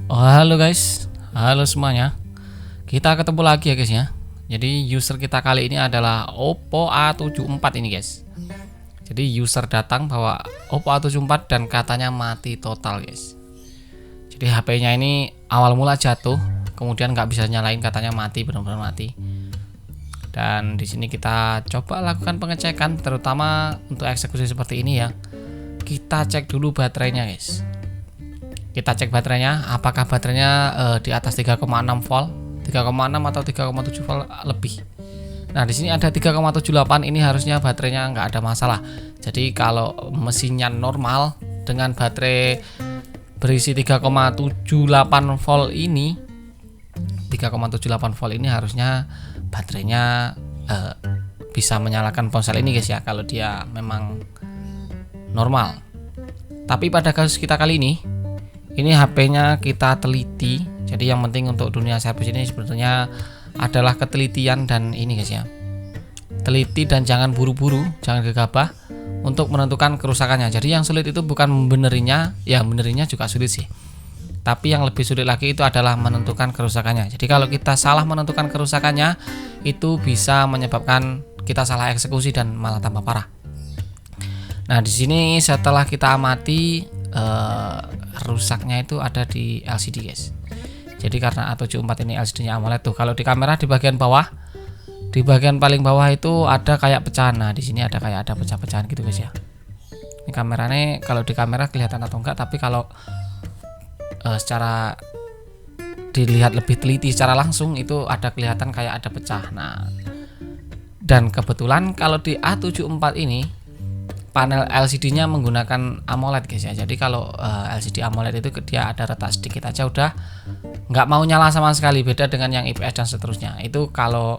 Oh, halo guys, halo semuanya. Kita ketemu lagi ya guys ya. Jadi user kita kali ini adalah Oppo A74 ini guys. Jadi user datang bawa Oppo A74 dan katanya mati total guys. Jadi HP-nya ini awal mula jatuh, kemudian nggak bisa nyalain, katanya mati, benar-benar mati. Dan di sini kita coba lakukan pengecekan, terutama untuk eksekusi seperti ini ya. Kita cek dulu baterainya guys. Kita cek baterainya, apakah baterainya di atas 3,6 volt, 3,6 atau 3,7 volt lebih. Nah, di sini ada 3,78, ini harusnya baterainya nggak ada masalah. Jadi kalau mesinnya normal dengan baterai berisi 3,78 volt ini, 3,78 volt ini harusnya baterainya bisa menyalakan ponsel ini guys ya, kalau dia memang normal. Tapi pada kasus kita kali ini HP-nya kita teliti. Jadi yang penting untuk dunia servis ini sebenarnya adalah ketelitian dan ini guys ya. Teliti dan jangan buru-buru, jangan gegabah untuk menentukan kerusakannya. Jadi yang sulit itu bukan membenerinya, ya benerinya juga sulit sih. Tapi yang lebih sulit lagi itu adalah menentukan kerusakannya. Jadi kalau kita salah menentukan kerusakannya, itu bisa menyebabkan kita salah eksekusi dan malah tambah parah. Nah, di sini setelah kita amati, rusaknya itu ada di LCD guys. Jadi karena A74 ini LCD-nya AMOLED tuh, kalau di kamera di bagian bawah, di bagian paling bawah itu ada kayak pecahan. Nah, di sini ada kayak ada pecah-pecahan gitu guys ya. Ini kameranya, kalau di kamera kelihatan atau enggak, tapi kalau secara dilihat lebih teliti secara langsung itu ada kelihatan kayak ada pecah. Nah, dan kebetulan kalau di A74 ini panel LCD-nya menggunakan AMOLED guys ya. Jadi kalau LCD AMOLED itu dia ada retak sedikit aja udah nggak mau nyala sama sekali, beda dengan yang IPS dan seterusnya. Itu kalau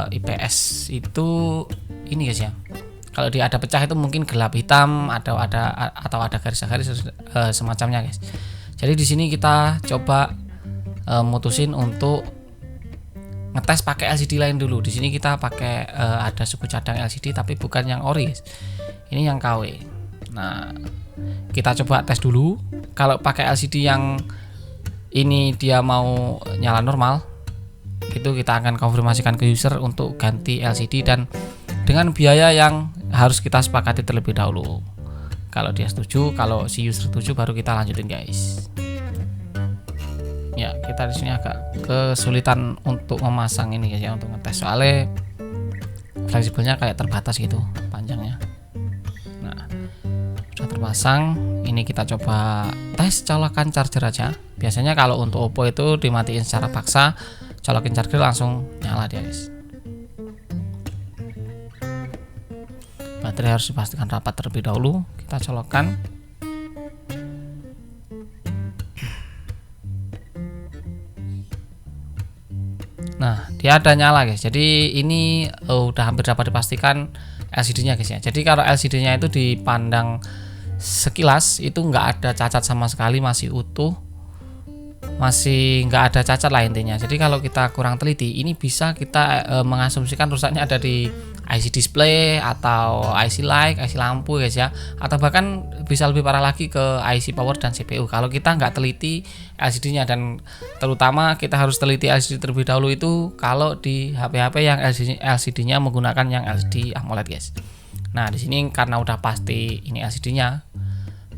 IPS itu ini guys ya. Kalau dia ada pecah itu mungkin gelap hitam atau ada garis-garis semacamnya guys. Jadi di sini kita coba mutusin untuk ngetes pakai LCD lain dulu. Di sini kita pakai ada suku cadang LCD tapi bukan yang ori guys. Ini yang KW. Nah, kita coba tes dulu. Kalau pakai LCD yang ini dia mau nyala normal, itu kita akan konfirmasikan ke user untuk ganti LCD dan dengan biaya yang harus kita sepakati terlebih dahulu. Kalau dia setuju, kalau si user setuju baru kita lanjutin guys. Ya, kita di sini agak kesulitan untuk memasang ini guys ya, untuk ngetes soalnya fleksibelnya kayak terbatas gitu panjangnya. Nah, sudah terpasang, ini kita coba tes colokan charger aja. Biasanya kalau untuk Oppo itu dimatiin secara paksa, colokin charger langsung nyala dia guys. Baterai harus dipastikan rapat terlebih dahulu. Kita colokkan. Nah, dia ada nyala guys. Jadi ini udah hampir dapat dipastikan LCD-nya guys ya. Jadi kalau LCD-nya itu dipandang sekilas itu nggak ada cacat sama sekali, masih utuh, masih nggak ada cacat lah intinya. Jadi kalau kita kurang teliti, ini bisa kita mengasumsikan rusaknya ada di IC display atau IC light, IC lampu guys ya, atau bahkan bisa lebih parah lagi ke IC power dan CPU kalau kita nggak teliti LCD-nya. Dan terutama kita harus teliti LCD terlebih dahulu itu kalau di HP-HP yang LCD-nya menggunakan yang LCD AMOLED guys. Nah, di sini karena udah pasti ini LCD-nya,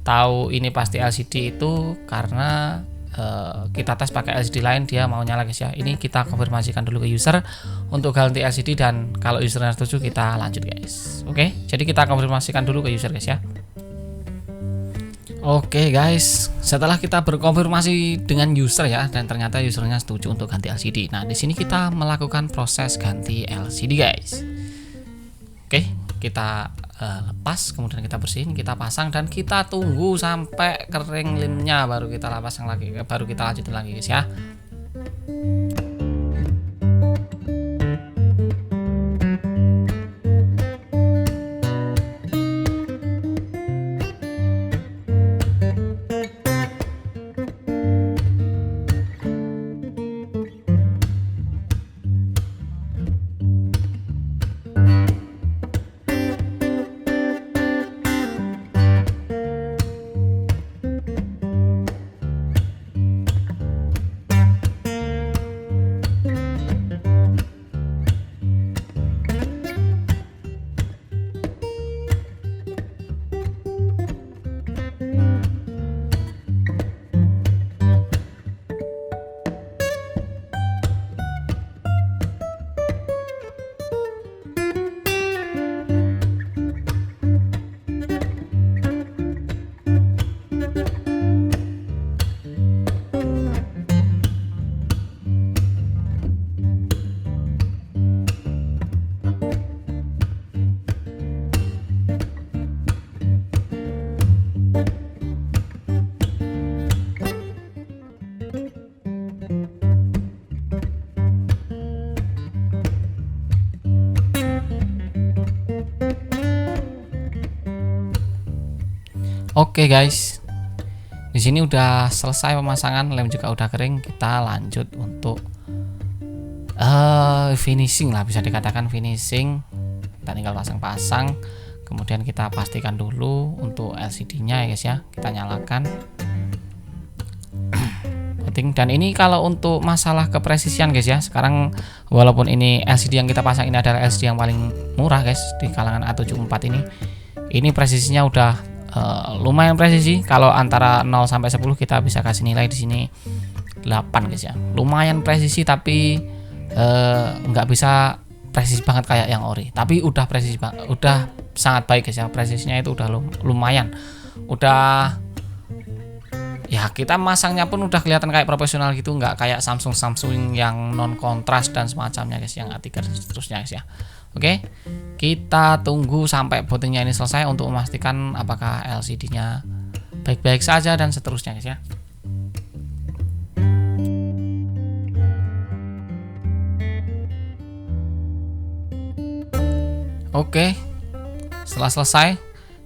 tahu ini pasti LCD itu karena kita tes pakai LCD lain dia mau nyala guys ya. Ini kita konfirmasikan dulu ke user untuk ganti LCD dan kalau usernya setuju kita lanjut guys. Oke, jadi kita konfirmasikan dulu ke user guys ya. Oke guys, setelah kita berkonfirmasi dengan user ya dan ternyata usernya setuju untuk ganti LCD. Nah, di sini kita melakukan proses ganti LCD guys. Oke, kita lepas, kemudian kita bersihin, kita pasang dan kita tunggu sampai kering limnya baru kita pasang lagi, baru kita lanjutin lagi guys ya. Oke guys, di sini udah selesai pemasangan, lem juga udah kering. Kita lanjut untuk finishing lah, bisa dikatakan finishing. Kita tinggal pasang-pasang, kemudian kita pastikan dulu untuk LCD-nya ya guys ya. Kita nyalakan. Dan ini kalau untuk masalah kepresisian guys ya, sekarang walaupun ini LCD yang kita pasang ini adalah LCD yang paling murah guys di kalangan A74 ini presisinya udah lumayan presisi. Kalau antara 0 sampai 10 kita bisa kasih nilai di sini 8 guys ya. Lumayan presisi, tapi nggak bisa presisi banget kayak yang ori, tapi udah presisi banget, udah sangat baik guys ya. Presisinya itu udah lumayan, udah ya, kita masangnya pun udah kelihatan kayak profesional gitu, nggak kayak Samsung yang non kontras dan semacamnya guys, yang A3 dan seterusnya guys ya. Oke, kita tunggu sampai bootingnya ini selesai untuk memastikan apakah LCD-nya baik-baik saja dan seterusnya guys ya. Oke, setelah selesai,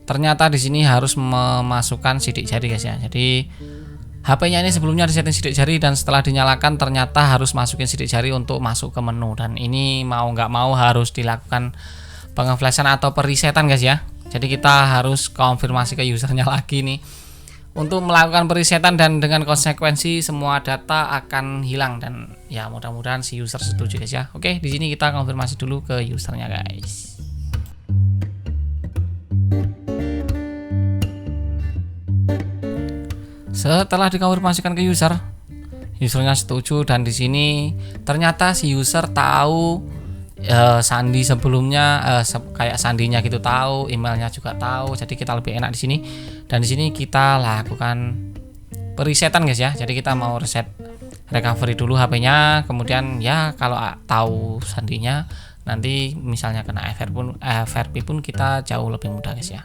ternyata di sini harus memasukkan sidik jari guys ya. Jadi HP-nya ini sebelumnya disetting sidik jari, dan setelah dinyalakan ternyata harus masukin sidik jari untuk masuk ke menu, dan ini mau nggak mau harus dilakukan pengeflashan atau perisetan guys ya. Jadi kita harus konfirmasi ke usernya lagi nih untuk melakukan perisetan, dan dengan konsekuensi semua data akan hilang, dan ya mudah-mudahan si user setuju guys ya. Oke, di sini kita konfirmasi dulu ke usernya guys. Setelah dikonfirmasikan ke usernya setuju, dan di sini ternyata si user tahu sandi sebelumnya, kayak sandinya gitu tahu, emailnya juga tahu. Jadi kita lebih enak di sini, dan di sini kita lakukan perisetan guys ya. Jadi kita mau reset recovery dulu HP-nya, kemudian ya kalau tahu sandinya, nanti misalnya kena FRP pun kita jauh lebih mudah guys ya.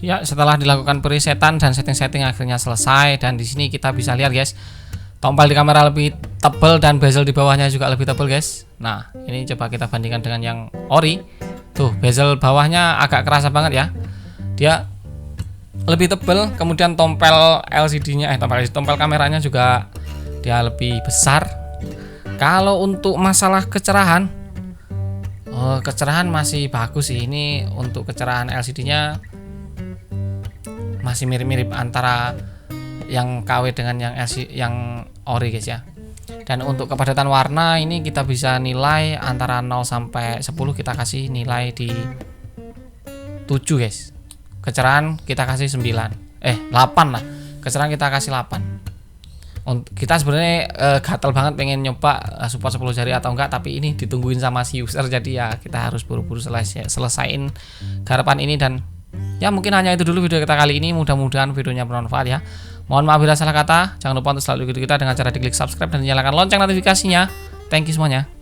Ya, setelah dilakukan presetan dan setting-setting akhirnya selesai, dan di sini kita bisa lihat guys, tompel di kamera lebih tebal dan bezel di bawahnya juga lebih tebal guys. Nah, ini coba kita bandingkan dengan yang ori. Tuh, bezel bawahnya agak kerasa banget ya. Dia lebih tebal, kemudian tompel LCD-nya tompel kameranya juga dia lebih besar. Kalau untuk masalah kecerahan, kecerahan masih bagus sih. Ini untuk kecerahan LCD-nya masih mirip-mirip antara yang KW dengan yang ori guys ya. Dan untuk kepadatan warna ini kita bisa nilai antara 0 sampai 10, kita kasih nilai di 7 guys. Kecerahan kita kasih 8 lah. Kecerahan kita kasih 8. Kita sebenarnya gatel banget pengen nyoba support 10 jari atau enggak, tapi ini ditungguin sama si user, jadi ya kita harus buru-buru selesaiin garapan ini. Dan ya mungkin hanya itu dulu video kita kali ini, mudah-mudahan videonya bermanfaat ya. Mohon maaf bila salah kata, jangan lupa untuk selalu ikuti kita dengan cara diklik subscribe dan nyalakan lonceng notifikasinya. Thank you semuanya.